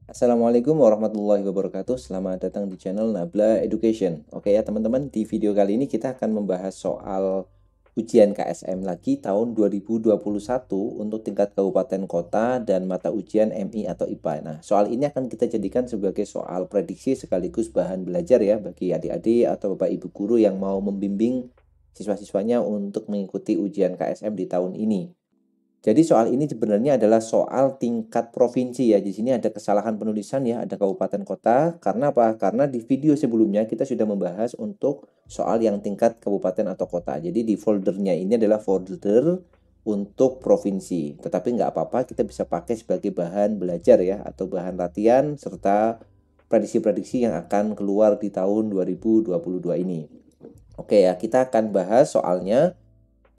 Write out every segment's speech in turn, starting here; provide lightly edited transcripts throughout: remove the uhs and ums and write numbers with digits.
Assalamualaikum warahmatullahi wabarakatuh. Selamat datang di channel Nabla Education. Oke ya teman-teman, di video kali ini kita akan membahas soal ujian KSM lagi tahun 2021 untuk tingkat kabupaten kota dan mata ujian MI atau IPA. Nah, soal ini akan kita jadikan sebagai soal prediksi sekaligus bahan belajar ya bagi adik-adik atau bapak ibu guru yang mau membimbing siswa-siswanya untuk mengikuti ujian KSM di tahun ini. Jadi soal ini sebenarnya adalah soal tingkat provinsi ya. Di sini ada kesalahan penulisan ya, ada kabupaten kota. Karena apa? Karena di video sebelumnya kita sudah membahas untuk soal yang tingkat kabupaten atau kota. Jadi di foldernya ini adalah folder untuk provinsi. Tetapi nggak apa-apa, kita bisa pakai sebagai bahan belajar ya, atau bahan latihan serta prediksi-prediksi yang akan keluar di tahun 2022 ini. Oke ya, kita akan bahas soalnya.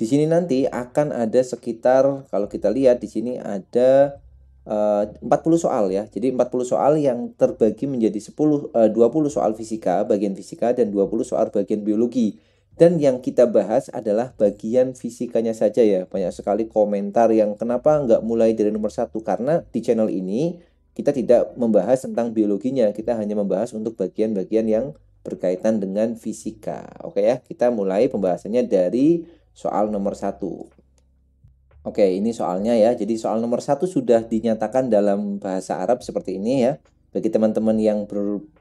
Di sini nanti akan ada sekitar, kalau kita lihat di sini ada 40 soal ya. Jadi 40 soal yang terbagi menjadi 20 soal fisika, bagian fisika, dan 20 soal bagian biologi. Dan yang kita bahas adalah bagian fisikanya saja ya. Banyak sekali komentar yang kenapa nggak mulai dari nomor 1. Karena di channel ini kita tidak membahas tentang biologinya. Kita hanya membahas untuk bagian-bagian yang berkaitan dengan fisika. Oke ya, kita mulai pembahasannya dari soal nomor 1. Oke, ini soalnya ya. Jadi soal nomor 1 sudah dinyatakan dalam bahasa Arab seperti ini ya. Bagi teman-teman yang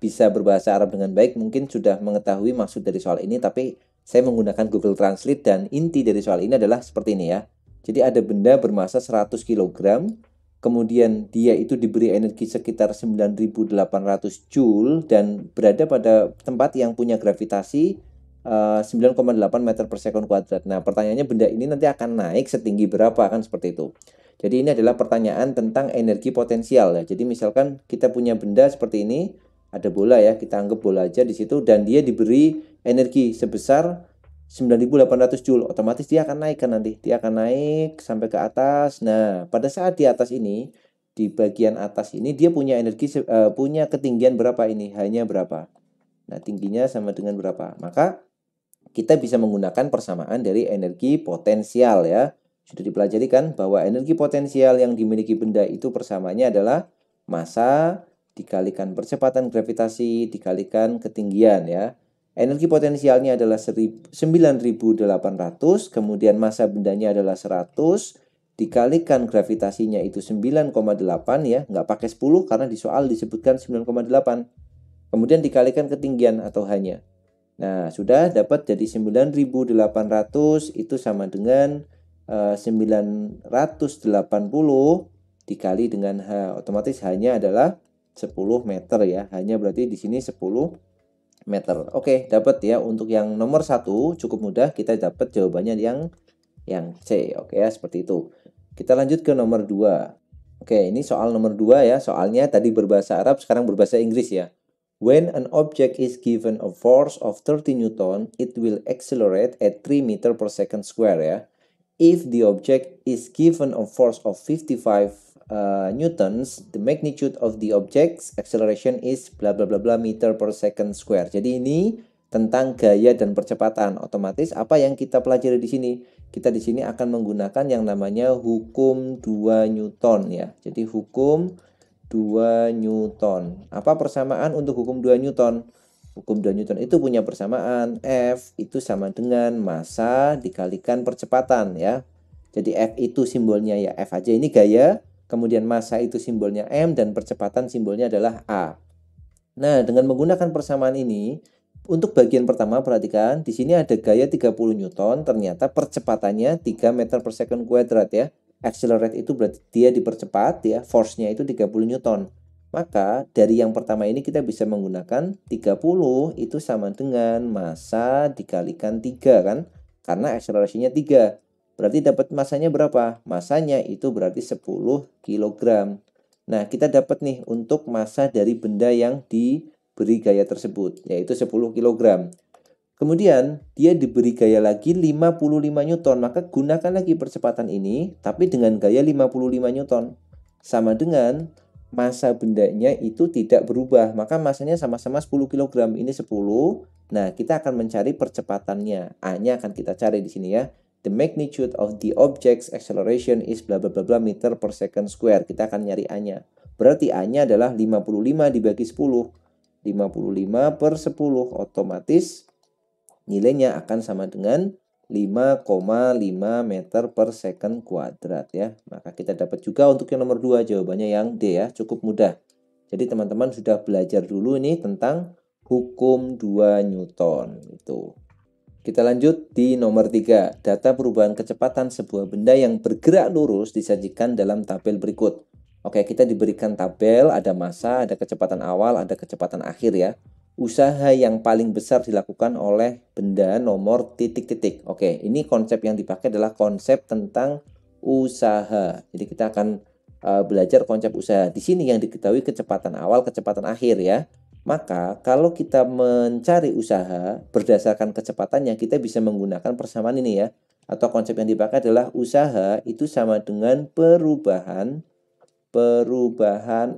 bisa berbahasa Arab dengan baik, mungkin sudah mengetahui maksud dari soal ini, tapi saya menggunakan Google Translate dan inti dari soal ini adalah seperti ini ya. Jadi ada benda bermasa 100 kg, kemudian dia itu diberi energi sekitar 9.800 Joule dan berada pada tempat yang punya gravitasi 9,8 meter per sekon kuadrat. Nah, pertanyaannya benda ini nanti akan naik setinggi berapa, kan seperti itu. Jadi ini adalah pertanyaan tentang energi potensial ya. Jadi misalkan kita punya benda seperti ini, ada bola ya, kita anggap bola aja di situ dan dia diberi energi sebesar 9.800 Joule, otomatis dia akan naik kan nanti. Dia akan naik sampai ke atas. Nah, pada saat di atas ini, di bagian atas ini dia punya energi punya ketinggian berapa ini? Hanya berapa? Nah, tingginya sama dengan berapa? Maka kita bisa menggunakan persamaan dari energi potensial ya. Sudah dipelajari kan bahwa energi potensial yang dimiliki benda itu persamaannya adalah massa dikalikan percepatan gravitasi dikalikan ketinggian ya. Energi potensialnya adalah 9.800, kemudian massa bendanya adalah 100, dikalikan gravitasinya itu 9,8 ya, nggak pakai 10 karena di soal disebutkan 9,8. Kemudian dikalikan ketinggian atau hanya. Nah, sudah dapat jadi 9.800 itu sama dengan 980 dikali dengan H. Otomatis H-nya adalah 10 meter ya. Hanya berarti di sini 10 meter. Oke, dapat ya. Untuk yang nomor 1 cukup mudah, kita dapat jawabannya yang C. Oke ya, seperti itu. Kita lanjut ke nomor 2. Oke, ini soal nomor 2 ya. Soalnya tadi berbahasa Arab, sekarang berbahasa Inggris ya. When an object is given a force of 30 Newton, it will accelerate at 3 meter per second square ya. If the object is given a force of 55 newtons, the magnitude of the object's acceleration is bla bla bla bla meter per second square. Jadi ini tentang gaya dan percepatan. Otomatis apa yang kita pelajari di sini? Kita di sini akan menggunakan yang namanya hukum 2 Newton ya. Jadi hukum 2 Newton. Apa persamaan untuk hukum 2 Newton? Hukum 2 Newton itu punya persamaan F itu sama dengan massa dikalikan percepatan ya. Jadi F itu simbolnya ya F aja, ini gaya, kemudian massa itu simbolnya M dan percepatan simbolnya adalah A. Nah, dengan menggunakan persamaan ini, untuk bagian pertama perhatikan, di sini ada gaya 30 Newton, ternyata percepatannya 3 meter per second kuadrat ya. Accelerate itu berarti dia dipercepat ya, force-nya itu 30 Newton. Maka dari yang pertama ini kita bisa menggunakan 30 itu sama dengan massa dikalikan 3 kan? Karena akselerasinya 3. Berarti dapat massanya berapa? Massanya itu berarti 10 kg. Nah, kita dapat nih untuk massa dari benda yang diberi gaya tersebut, yaitu 10 kg. Kemudian dia diberi gaya lagi 55 Newton, maka gunakan lagi percepatan ini tapi dengan gaya 55 Newton. Sama dengan massa bendanya itu tidak berubah, maka massanya sama-sama 10 kg. Ini 10. Nah, kita akan mencari percepatannya. A-nya akan kita cari di sini ya. The magnitude of the object's acceleration is bla bla bla bla meter per second square. Kita akan nyari A-nya. Berarti A-nya adalah 55 dibagi 10. 55 per 10, otomatis nilainya akan sama dengan 5,5 meter per second kuadrat ya. Maka kita dapat juga untuk yang nomor 2, jawabannya yang D ya, cukup mudah. Jadi teman-teman sudah belajar dulu ini tentang hukum 2 Newton itu. Kita lanjut di nomor 3. Data perubahan kecepatan sebuah benda yang bergerak lurus disajikan dalam tabel berikut. Oke, kita diberikan tabel, ada massa, ada kecepatan awal, ada kecepatan akhir ya. Usaha yang paling besar dilakukan oleh benda nomor titik-titik. Oke, ini konsep yang dipakai adalah konsep tentang usaha. Jadi kita akan belajar konsep usaha. Di sini yang diketahui kecepatan awal, kecepatan akhir ya. Maka kalau kita mencari usaha berdasarkan kecepatannya, kita bisa menggunakan persamaan ini ya. Atau konsep yang dipakai adalah usaha itu sama dengan perubahan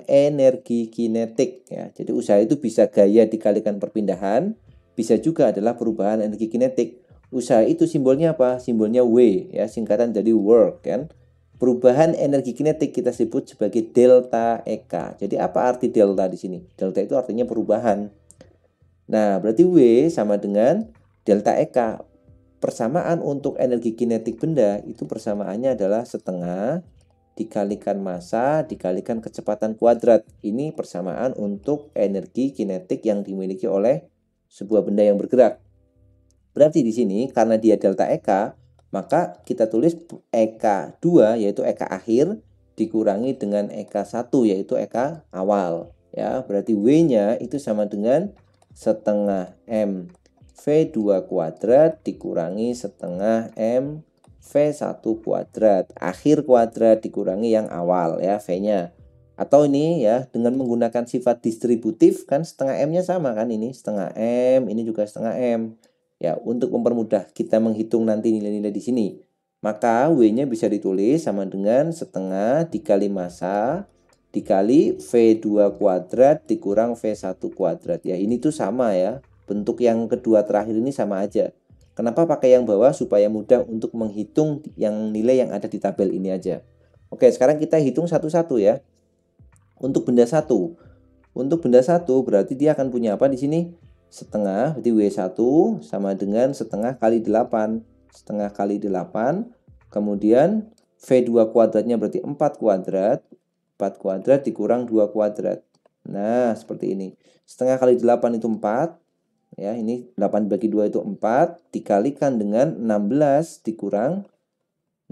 energi kinetik ya. Jadi usaha itu bisa gaya dikalikan perpindahan, bisa juga adalah perubahan energi kinetik. Usaha itu simbolnya apa? Simbolnya W ya, singkatan dari work kan. Perubahan energi kinetik kita sebut sebagai delta EK. Jadi apa arti delta di sini? Delta itu artinya perubahan. Nah, berarti W sama dengan delta EK. Persamaan untuk energi kinetik benda itu persamaannya adalah setengah dikalikan massa dikalikan kecepatan kuadrat. Ini persamaan untuk energi kinetik yang dimiliki oleh sebuah benda yang bergerak. Berarti di sini karena dia delta EK, maka kita tulis EK2 yaitu EK akhir dikurangi dengan EK1 yaitu EK awal ya. Berarti W-nya itu sama dengan setengah M V2 kuadrat dikurangi setengah M V1 kuadrat. Akhir kuadrat dikurangi yang awal ya, V-nya. Atau ini ya dengan menggunakan sifat distributif kan setengah M-nya sama kan, ini setengah M, ini juga setengah M. Ya, untuk mempermudah kita menghitung nanti nilai-nilai di sini. Maka W-nya bisa ditulis sama dengan setengah dikali massa dikali V2 kuadrat dikurang V1 kuadrat. Ya, ini tuh sama ya. Bentuk yang kedua terakhir ini sama aja. Kenapa pakai yang bawah? Supaya mudah untuk menghitung yang nilai yang ada di tabel ini aja. Oke, sekarang kita hitung satu-satu ya. Untuk benda 1. Untuk benda 1 berarti dia akan punya apa di sini? Setengah, berarti W1 sama dengan setengah kali 8. Setengah kali 8. Kemudian V2 kuadratnya berarti 4 kuadrat. 4 kuadrat dikurang 2 kuadrat. Nah, seperti ini. Setengah kali 8 itu 4. Ya, ini 8 bagi 2 itu 4. Dikalikan dengan 16 dikurang 4.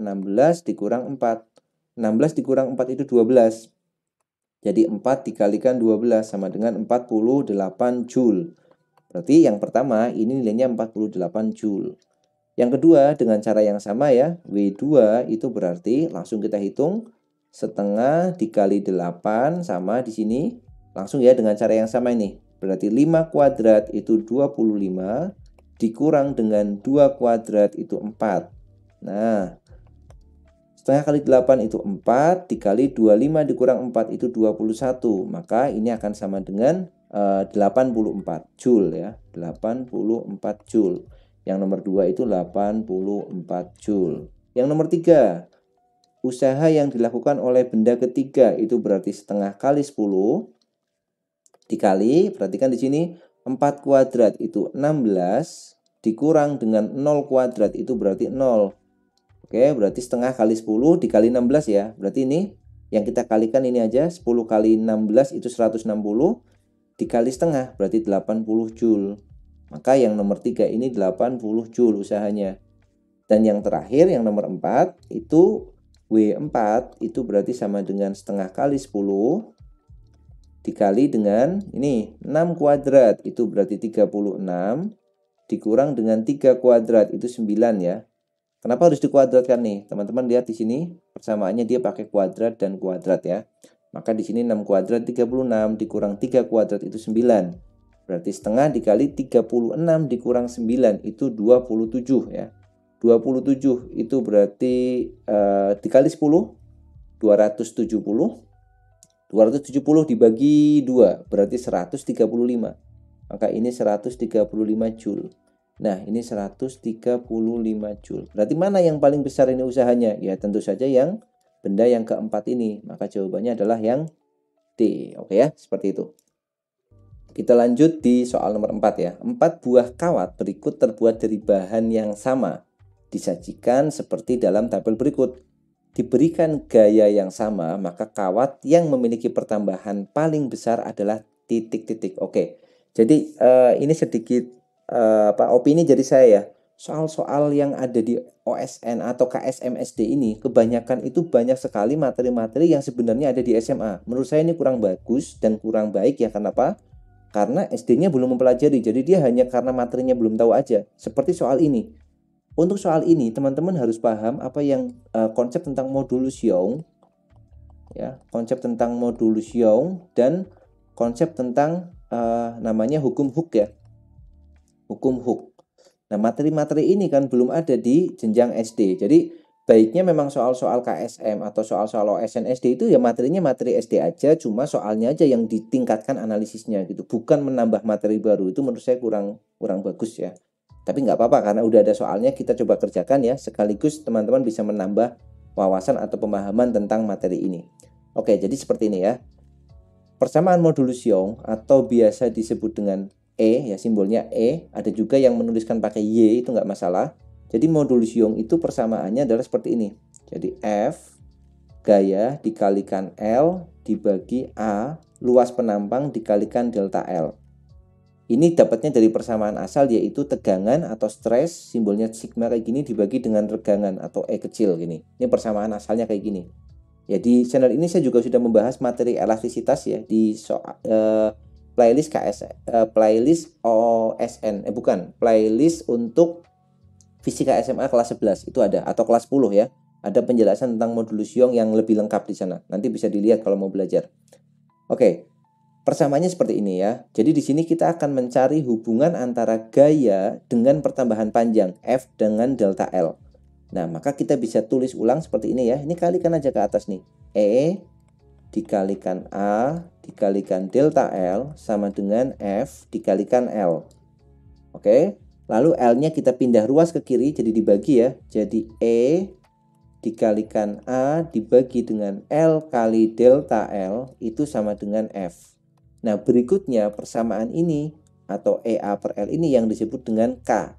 16 dikurang 4 itu 12. Jadi 4 dikalikan 12 sama dengan 48 Joule. Berarti yang pertama ini nilainya 48 Joule. Yang kedua dengan cara yang sama ya. W2 itu berarti langsung kita hitung setengah dikali 8 sama di sini. Langsung ya dengan cara yang sama ini. Berarti 5 kuadrat itu 25 dikurang dengan 2 kuadrat itu 4. Nah, setengah kali 8 itu 4, dikali 25 dikurang 4 itu 21. Maka ini akan sama dengan 84 Joule ya. 84 Joule. Yang nomor 2 itu 84 Joule. Yang nomor 3, usaha yang dilakukan oleh benda ketiga itu berarti setengah kali 10 dikali, perhatikan di sini 4 kuadrat itu 16 dikurang dengan 0 kuadrat itu berarti 0. Oke, berarti setengah kali 10 dikali 16 ya. Berarti ini yang kita kalikan ini aja, 10 kali 16 itu 160 dikali setengah berarti 80 Joule. Maka yang nomor 3 ini 80 Joule usahanya. Dan yang terakhir yang nomor 4 itu W4 itu berarti sama dengan setengah kali 10 dikali dengan ini 6 kuadrat itu berarti 36 dikurang dengan 3 kuadrat itu 9 ya. Kenapa harus dikuadratkan nih? Teman-teman lihat di sini persamaannya dia pakai kuadrat dan kuadrat ya. Maka di sini 6 kuadrat 36 dikurang 3 kuadrat itu 9. Berarti setengah dikali 36 dikurang 9 itu 27 ya. 27 itu berarti dikali 10 270. 270 dibagi 2 berarti 135. Maka ini 135 Joule. Nah, ini 135 Joule. Berarti mana yang paling besar ini usahanya? Ya, tentu saja yang benda yang keempat ini. Maka jawabannya adalah yang D. Oke ya, seperti itu. Kita lanjut di soal nomor 4 ya. 4 buah kawat berikut terbuat dari bahan yang sama. Disajikan seperti dalam tabel berikut. Diberikan gaya yang sama, maka kawat yang memiliki pertambahan paling besar adalah titik-titik. Oke. Jadi ini sedikit opini dari saya ya. Soal-soal yang ada di OSN atau KSMSD ini kebanyakan itu banyak sekali materi-materi yang sebenarnya ada di SMA. Menurut saya ini kurang bagus dan kurang baik ya. Kenapa? Karena SD-nya belum mempelajari, jadi dia hanya karena materinya belum tahu aja. Seperti soal ini. Untuk soal ini, teman-teman harus paham apa yang konsep tentang modulus Young, ya, konsep tentang modulus Young dan konsep tentang namanya hukum Hooke ya, hukum Hooke. Nah, materi-materi ini kan belum ada di jenjang SD. Jadi baiknya memang soal-soal KSM atau soal-soal OSN SD itu ya materinya materi SD aja, cuma soalnya aja yang ditingkatkan analisisnya gitu. Bukan menambah materi baru, itu menurut saya kurang bagus ya. Tapi nggak apa-apa karena udah ada soalnya, kita coba kerjakan ya. Sekaligus teman-teman bisa menambah wawasan atau pemahaman tentang materi ini. Oke, jadi seperti ini ya. Persamaan modulus Young atau biasa disebut dengan E ya, simbolnya E. Ada juga yang menuliskan pakai Y, itu nggak masalah. Jadi modulus Young itu persamaannya adalah seperti ini. Jadi F gaya dikalikan L dibagi A luas penampang dikalikan delta L. Ini dapatnya dari persamaan asal, yaitu tegangan atau stres, simbolnya sigma kayak gini dibagi dengan regangan atau E kecil gini. Ini persamaan asalnya kayak gini. Ya, di channel ini saya juga sudah membahas materi elastisitas ya di playlist playlist OSN, playlist untuk fisika SMA kelas 11 itu ada, atau kelas 10 ya. Ada penjelasan tentang modulus Young yang lebih lengkap di sana. Nanti bisa dilihat kalau mau belajar. Oke. Persamaannya seperti ini ya. Jadi di sini kita akan mencari hubungan antara gaya dengan pertambahan panjang F dengan delta L. Nah, maka kita bisa tulis ulang seperti ini ya. Ini kalikan aja ke atas nih. E dikalikan A dikalikan delta L sama dengan F dikalikan L. Oke. Lalu L-nya kita pindah ruas ke kiri, jadi dibagi ya. Jadi E dikalikan A dibagi dengan L kali delta L itu sama dengan F. Nah, berikutnya persamaan ini atau EA per L ini yang disebut dengan K,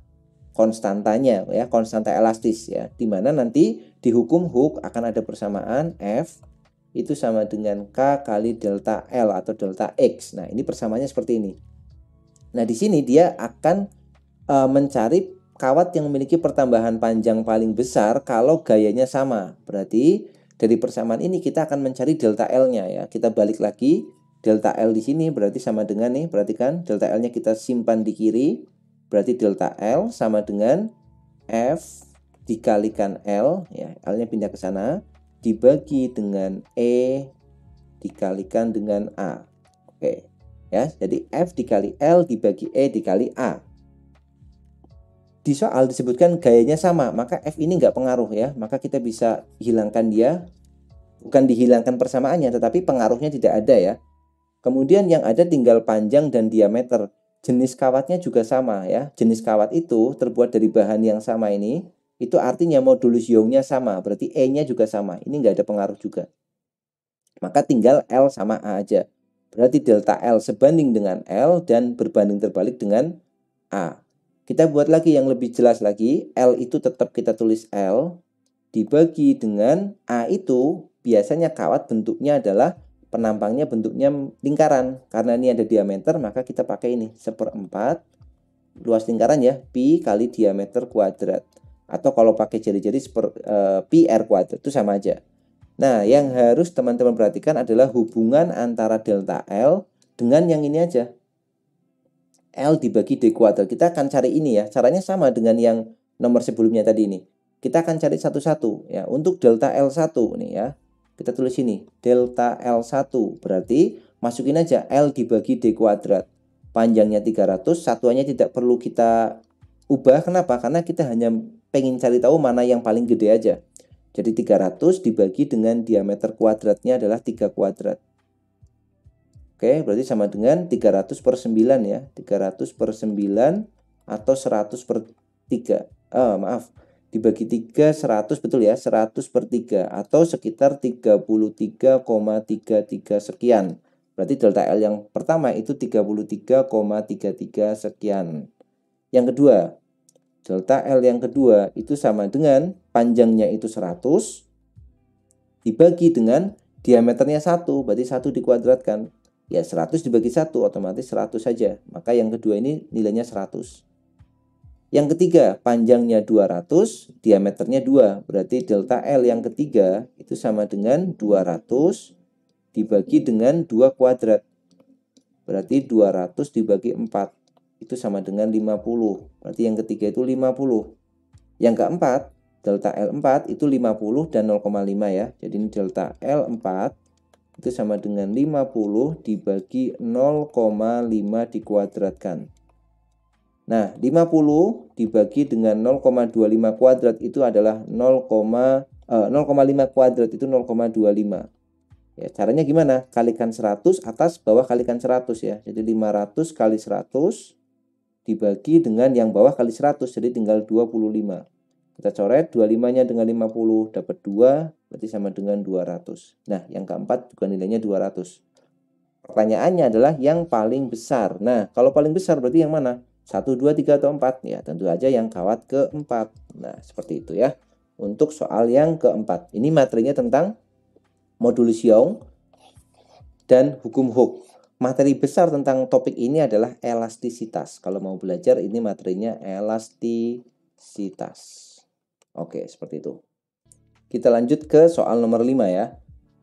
konstantanya ya, konstanta elastis ya, dimana nanti di hukum Hooke akan ada persamaan F itu sama dengan K kali delta L atau delta X. Nah, ini persamaannya seperti ini. Nah, di sini dia akan mencari kawat yang memiliki pertambahan panjang paling besar kalau gayanya sama. Berarti dari persamaan ini kita akan mencari delta L-nya ya. Kita balik lagi. Delta L di sini berarti sama dengan nih, perhatikan delta L-nya kita simpan di kiri. Berarti delta L sama dengan F dikalikan L ya, L-nya pindah ke sana dibagi dengan E dikalikan dengan A. Oke. Ya, jadi F dikali L dibagi E dikali A. Di soal disebutkan gayanya sama, maka F ini nggak pengaruh ya, maka kita bisa hilangkan dia. Bukan dihilangkan persamaannya, tetapi pengaruhnya tidak ada ya. Kemudian yang ada tinggal panjang dan diameter. Jenis kawatnya juga sama ya. Jenis kawat itu terbuat dari bahan yang sama ini. Itu artinya modulus Young-nya sama. Berarti E-nya juga sama. Ini nggak ada pengaruh juga. Maka tinggal L sama A aja. Berarti delta L sebanding dengan L dan berbanding terbalik dengan A. Kita buat lagi yang lebih jelas lagi. L itu tetap kita tulis L. Dibagi dengan A itu biasanya kawat bentuknya adalah penampangnya bentuknya lingkaran. Karena ini ada diameter, maka kita pakai ini 1/4 luas lingkaran ya, pi kali diameter kuadrat. Atau kalau pakai jari-jari pi r kuadrat, itu sama aja. Nah, yang harus teman-teman perhatikan adalah hubungan antara delta L dengan yang ini aja. L dibagi D kuadrat. Kita akan cari ini ya. Caranya sama dengan yang nomor sebelumnya tadi ini. Kita akan cari satu-satu ya. Untuk delta L1 nih ya. Kita tulis ini, delta L1 berarti masukin aja L dibagi D kuadrat. Panjangnya 300, satuannya tidak perlu kita ubah. Kenapa? Karena kita hanya pengen cari tahu mana yang paling gede aja. Jadi 300 dibagi dengan diameter kuadratnya adalah 3 kuadrat. Oke, berarti sama dengan 300 per 9 ya. 300 per 9 atau 100 per 3. Maaf. Dibagi 3, 100 betul ya, 100 per 3 atau sekitar 33,33 sekian. Berarti delta L yang pertama itu 33,33 sekian. Yang kedua, delta L yang kedua itu sama dengan panjangnya itu 100 dibagi dengan diameternya 1, berarti 1 dikuadratkan. Ya 100 dibagi 1 otomatis 100 saja. Maka yang kedua ini nilainya 100. Yang ketiga, panjangnya 200, diameternya 2. Berarti delta L yang ketiga itu sama dengan 200 dibagi dengan 2 kuadrat. Berarti 200 dibagi 4. Itu sama dengan 50. Berarti yang ketiga itu 50. Yang keempat, delta L4 itu 50 dan 0,5 ya. Jadi ini delta L4 itu sama dengan 50 dibagi 0,5 dikuadratkan. Nah, 50 dibagi dengan 0,25 kuadrat itu adalah 0,5 kuadrat itu 0,25. Ya, caranya gimana? Kalikan 100 atas bawah kalikan 100 ya. Jadi 500 kali 100 dibagi dengan yang bawah kali 100, jadi tinggal 25. Kita coret 25-nya dengan 50 dapat 2, berarti sama dengan 200. Nah, yang keempat juga nilainya 200. Pertanyaannya adalah yang paling besar. Nah, kalau paling besar berarti yang mana? 1, 2, 3, atau 4? Ya, tentu aja yang kawat keempat. Nah, seperti itu ya. Untuk soal yang keempat. Ini materinya tentang modulus Young dan hukum Hooke. Materi besar tentang topik ini adalah elastisitas. Kalau mau belajar, ini materinya elastisitas. Oke, seperti itu. Kita lanjut ke soal nomor 5 ya.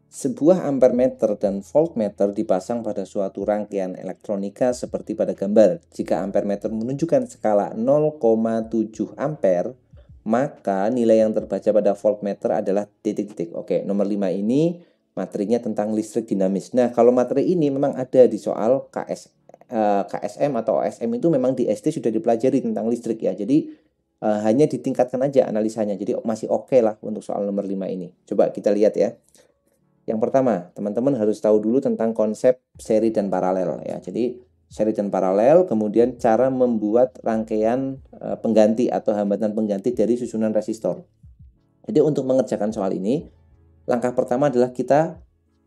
Sebuah ampermeter dan voltmeter dipasang pada suatu rangkaian elektronika seperti pada gambar. Jika ampermeter menunjukkan skala 0,7 ampere, maka nilai yang terbaca pada voltmeter adalah titik-titik. Oke, nomor 5 ini materinya tentang listrik dinamis. Nah, kalau materi ini memang ada di soal KSM atau OSM itu memang di SD sudah dipelajari tentang listrik ya. Jadi hanya ditingkatkan aja analisanya. Jadi masih oke lah untuk soal nomor 5 ini. Coba kita lihat ya. Yang pertama, teman-teman harus tahu dulu tentang konsep seri dan paralel ya. Jadi seri dan paralel, kemudian cara membuat rangkaian pengganti atau hambatan pengganti dari susunan resistor. Jadi untuk mengerjakan soal ini, langkah pertama adalah kita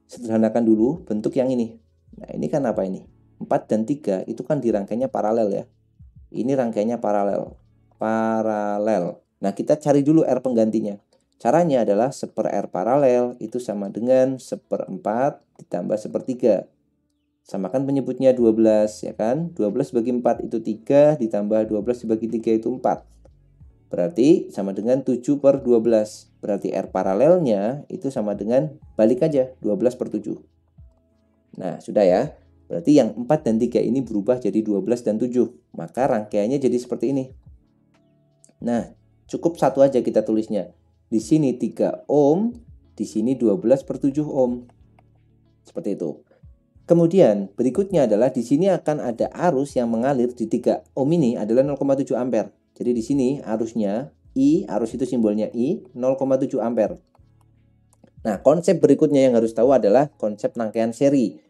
sederhanakan dulu bentuk yang ini. Nah, ini kan apa ini? 4 dan 3 itu kan dirangkainya paralel ya. Ini rangkaiannya paralel. Nah, kita cari dulu R penggantinya. Caranya adalah 1/R paralel itu sama dengan 1/4 ditambah 1/3. Samakan penyebutnya 12 ya kan. 12 bagi 4 itu 3 ditambah 12 dibagi 3 itu 4. Berarti sama dengan 7/12. Berarti R paralelnya itu sama dengan balik aja 12/7. Nah, sudah ya. Berarti yang 4 dan 3 ini berubah jadi 12 dan 7. Maka rangkaiannya jadi seperti ini. Nah, cukup satu aja kita tulisnya. Di sini 3 ohm, di sini 12/7 ohm. Seperti itu. Kemudian berikutnya adalah di sini akan ada arus yang mengalir di 3 ohm ini adalah 0,7 ampere. Jadi di sini arusnya I, arus itu simbolnya I, 0,7 ampere. Nah, konsep berikutnya yang harus tahu adalah konsep rangkaian seri.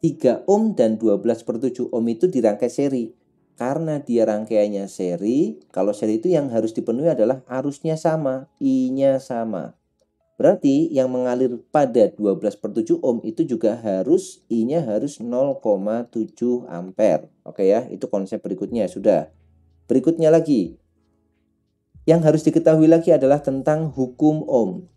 3 ohm dan 12/7 ohm itu dirangkai seri. Karena dia rangkaiannya seri, kalau seri itu yang harus dipenuhi adalah arusnya sama, I-nya sama. Berarti yang mengalir pada 12/7 ohm itu juga harus I-nya harus 0,7 ampere. Oke ya, itu konsep berikutnya sudah. Berikutnya lagi, yang harus diketahui lagi adalah tentang hukum Ohm.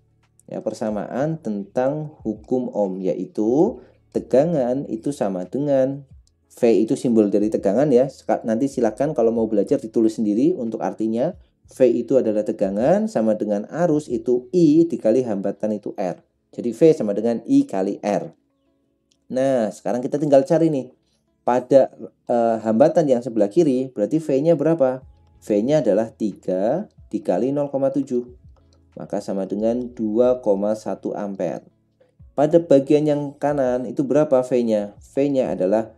Ya, persamaan tentang hukum Ohm, yaitu tegangan itu sama dengan V itu simbol dari tegangan ya. Nanti silakan kalau mau belajar ditulis sendiri untuk artinya. V itu adalah tegangan sama dengan arus itu I dikali hambatan itu R. Jadi V sama dengan I kali R. Nah, sekarang kita tinggal cari nih. Pada hambatan yang sebelah kiri berarti V-nya berapa? V-nya adalah 3 dikali 0,7. Maka sama dengan 2,1 ampere. Pada bagian yang kanan itu berapa V-nya? V-nya adalah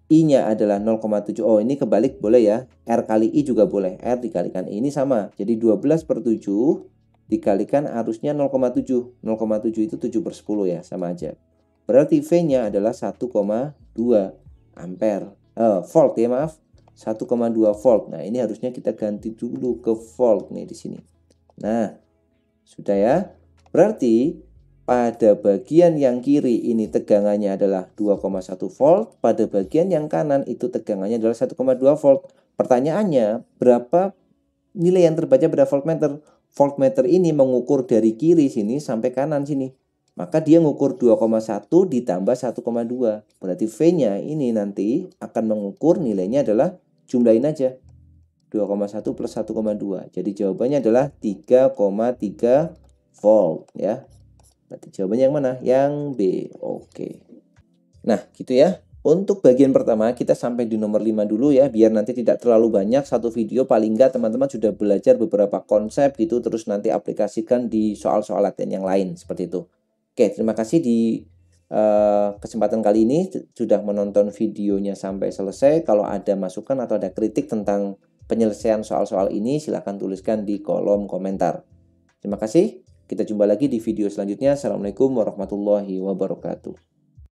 I-nya adalah 0,7. Oh, ini kebalik boleh ya. R kali I juga boleh. R dikalikan I ini sama. Jadi 12/7 dikalikan arusnya 0,7. 0,7 itu 7/10 ya, sama aja. Berarti V-nya adalah 1,2 ampere. Volt ya, maaf. 1,2 volt. Nah, ini harusnya kita ganti dulu ke volt nih di sini. Nah, sudah ya. Berarti pada bagian yang kiri ini tegangannya adalah 2,1 volt, pada bagian yang kanan itu tegangannya adalah 1,2 volt. Pertanyaannya, berapa nilai yang terbaca pada voltmeter? Voltmeter ini mengukur dari kiri sini sampai kanan sini. Maka dia mengukur 2,1 ditambah 1,2. Berarti V-nya ini nanti akan mengukur nilainya adalah jumlahin aja. 2,1 plus 1,2. Jadi jawabannya adalah 3,3 volt ya. Berarti jawabannya yang mana? Yang B. Oke. Nah, gitu ya. Untuk bagian pertama kita sampai di nomor 5 dulu ya, biar nanti tidak terlalu banyak, satu video paling enggak teman-teman sudah belajar beberapa konsep gitu, terus nanti aplikasikan di soal-soal latihan yang lain seperti itu. Oke, terima kasih di kesempatan kali ini sudah menonton videonya sampai selesai. Kalau ada masukan atau ada kritik tentang penyelesaian soal-soal ini, silahkan tuliskan di kolom komentar. Terima kasih. Kita jumpa lagi di video selanjutnya. Assalamualaikum warahmatullahi wabarakatuh.